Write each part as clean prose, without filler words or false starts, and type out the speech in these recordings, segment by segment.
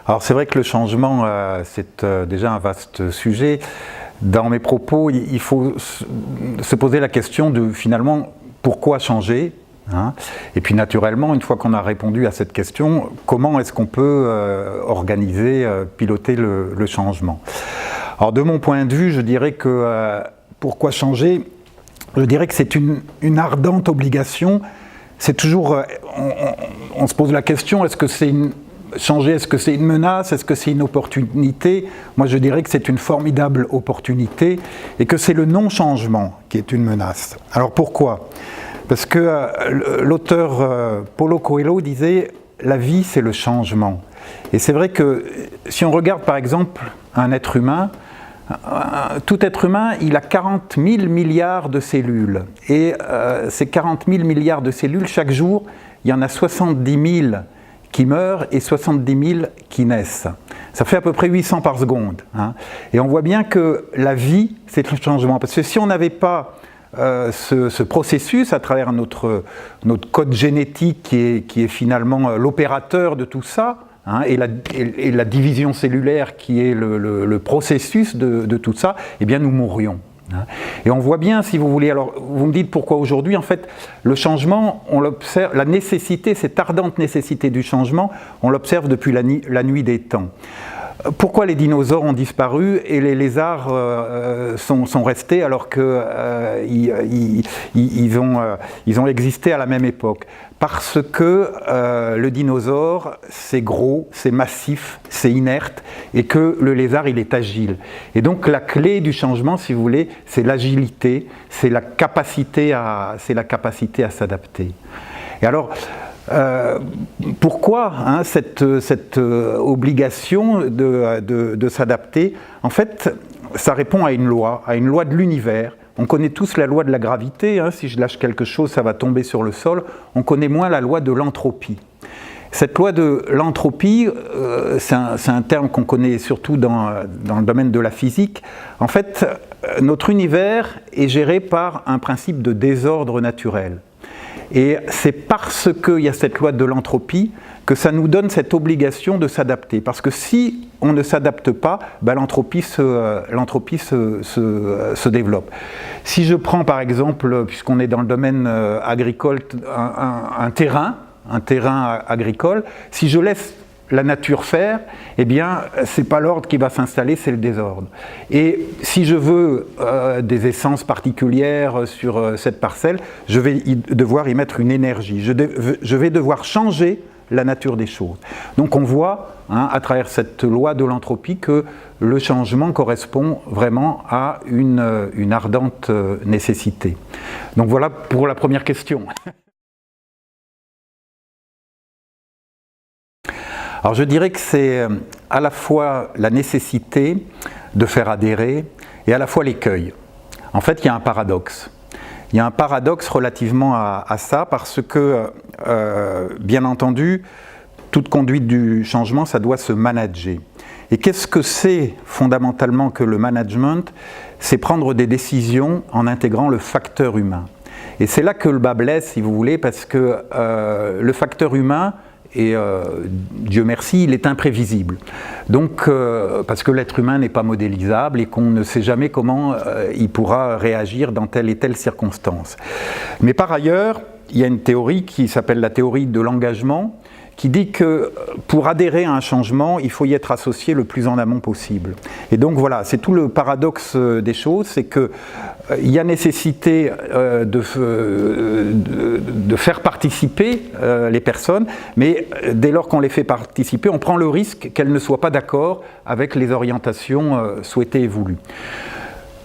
Alors c'est vrai que le changement, c'est déjà un vaste sujet. Dans mes propos, il faut se poser la question de finalement pourquoi changer, hein? Et puis naturellement, une fois qu'on a répondu à cette question, comment est-ce qu'on peut organiser, piloter le changement. Alors de mon point de vue, je dirais que pourquoi changer, je dirais que c'est une ardente obligation. C'est toujours, on se pose la question, est-ce que c'est changer, est-ce que c'est une menace, est-ce que c'est une opportunité? Moi je dirais que c'est une formidable opportunité et que c'est le non-changement qui est une menace. Alors pourquoi? Parce que l'auteur Paulo Coelho disait « la vie c'est le changement ». Et c'est vrai que si on regarde par exemple un être humain, tout être humain, il a 40 000 milliards de cellules. Et ces 40 000 milliards de cellules, chaque jour, il y en a 70 000 qui meurent et 70 000 qui naissent. Ça fait à peu près 800 par seconde, hein. Et on voit bien que la vie, c'est le changement. Parce que si on n'avait pas ce processus à travers notre code génétique qui est finalement l'opérateur de tout ça, hein, et la division cellulaire qui est le processus de tout ça, eh bien nous mourrions. Et on voit bien, si vous voulez, alors vous me dites pourquoi aujourd'hui, en fait, le changement, on l'observe, la nécessité, cette ardente nécessité du changement, on l'observe depuis la nuit des temps. Pourquoi les dinosaures ont disparu et les lézards sont restés alors qu'ils ont existé à la même époque? Parce que le dinosaure, c'est gros, c'est massif, c'est inerte, et que le lézard, il est agile. Et donc la clé du changement, si vous voulez, c'est l'agilité, c'est la capacité à s'adapter. Et alors, pourquoi hein, cette obligation de s'adapter? En fait, ça répond à une loi de l'univers. On connaît tous la loi de la gravité, hein, si je lâche quelque chose, ça va tomber sur le sol. On connaît moins la loi de l'entropie. Cette loi de l'entropie, c'est un terme qu'on connaît surtout dans le domaine de la physique. En fait, notre univers est géré par un principe de désordre naturel. Et c'est parce qu'il y a cette loi de l'entropie que ça nous donne cette obligation de s'adapter. Parce que si on ne s'adapte pas, ben l'entropie se développe. Si je prends par exemple, puisqu'on est dans le domaine agricole, un terrain agricole, si je laisse la nature faire, eh bien, c'est pas l'ordre qui va s'installer, c'est le désordre. Et si je veux des essences particulières sur cette parcelle, je vais devoir y mettre une énergie. Je vais devoir changer la nature des choses. Donc on voit, hein, à travers cette loi de l'entropie, que le changement correspond vraiment à une ardente nécessité. Donc voilà pour la première question. Alors je dirais que c'est à la fois la nécessité de faire adhérer et à la fois l'écueil. En fait, il y a un paradoxe. Il y a un paradoxe relativement à ça parce que, bien entendu, toute conduite du changement, ça doit se manager. Et qu'est-ce que c'est fondamentalement que le management? C'est prendre des décisions en intégrant le facteur humain. Et c'est là que le bât blesse, si vous voulez, parce que le facteur humain, et Dieu merci, il est imprévisible. Donc, parce que l'être humain n'est pas modélisable et qu'on ne sait jamais comment il pourra réagir dans telle et telle circonstance. Mais par ailleurs, il y a une théorie qui s'appelle la théorie de l'engagement, qui dit que pour adhérer à un changement, il faut y être associé le plus en amont possible. Et donc voilà, c'est tout le paradoxe des choses, c'est qu'il y a nécessité de faire participer les personnes, mais dès lors qu'on les fait participer, on prend le risque qu'elles ne soient pas d'accord avec les orientations souhaitées et voulues.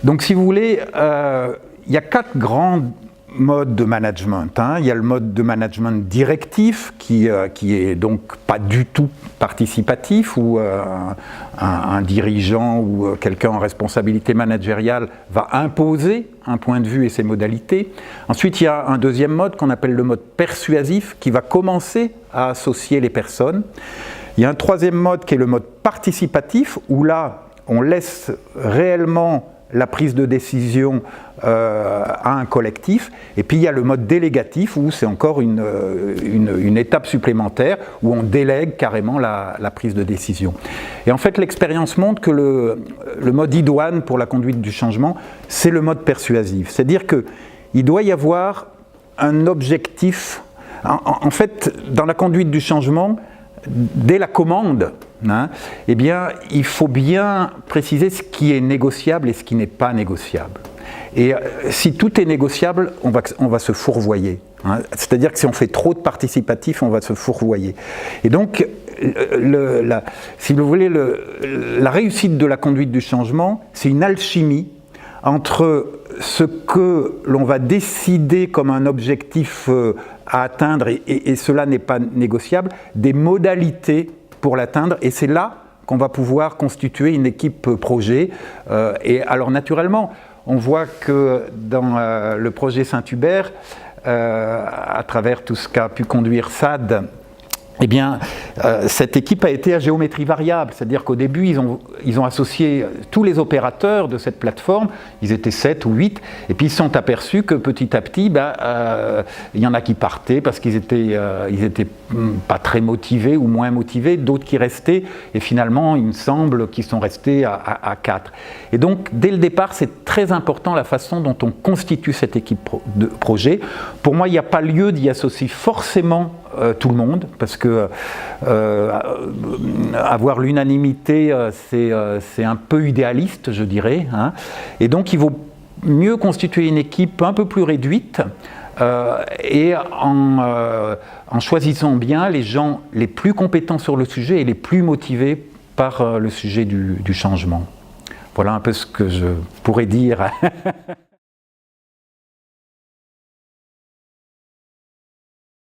Donc si vous voulez, il y a 4 grands mode de management, hein. Il y a le mode de management directif qui est donc pas du tout participatif, où un dirigeant ou quelqu'un en responsabilité managériale va imposer un point de vue et ses modalités. Ensuite, il y a un deuxième mode qu'on appelle le mode persuasif qui va commencer à associer les personnes. Il y a un troisième mode qui est le mode participatif où là, on laisse réellement la prise de décision à un collectif, et puis il y a le mode délégatif où c'est encore une étape supplémentaire où on délègue carrément la prise de décision. Et en fait l'expérience montre que le mode idoine pour la conduite du changement, c'est le mode persuasif, c'est-à-dire qu'il doit y avoir un objectif. En fait, dans la conduite du changement, dès la commande, eh bien, il faut bien préciser ce qui est négociable et ce qui n'est pas négociable. Et si tout est négociable, on va se fourvoyer. C'est-à-dire que si on fait trop de participatif, on va se fourvoyer. Et donc, si vous voulez, la réussite de la conduite du changement, c'est une alchimie entre ce que l'on va décider comme un objectif à atteindre, et cela n'est pas négociable, des modalités pour l'atteindre, et c'est là qu'on va pouvoir constituer une équipe projet. Et alors naturellement, on voit que dans le projet Saint-Hubert, à travers tout ce qu'a pu conduire SAD, eh bien, cette équipe a été à géométrie variable, c'est-à-dire qu'au début, ils ont associé tous les opérateurs de cette plateforme, ils étaient 7 ou 8, et puis ils se sont aperçus que petit à petit, il y en a qui partaient parce qu'ils étaient pas très motivés ou moins motivés, d'autres qui restaient, et finalement, il me semble qu'ils sont restés à 4. Et donc, dès le départ, c'est très important la façon dont on constitue cette équipe de projet. Pour moi, il n'y a pas lieu d'y associer forcément tout le monde, parce que avoir l'unanimité, c'est un peu idéaliste, je dirais. Et donc, il vaut mieux constituer une équipe un peu plus réduite et en choisissant bien les gens les plus compétents sur le sujet et les plus motivés par le sujet du changement. Voilà un peu ce que je pourrais dire.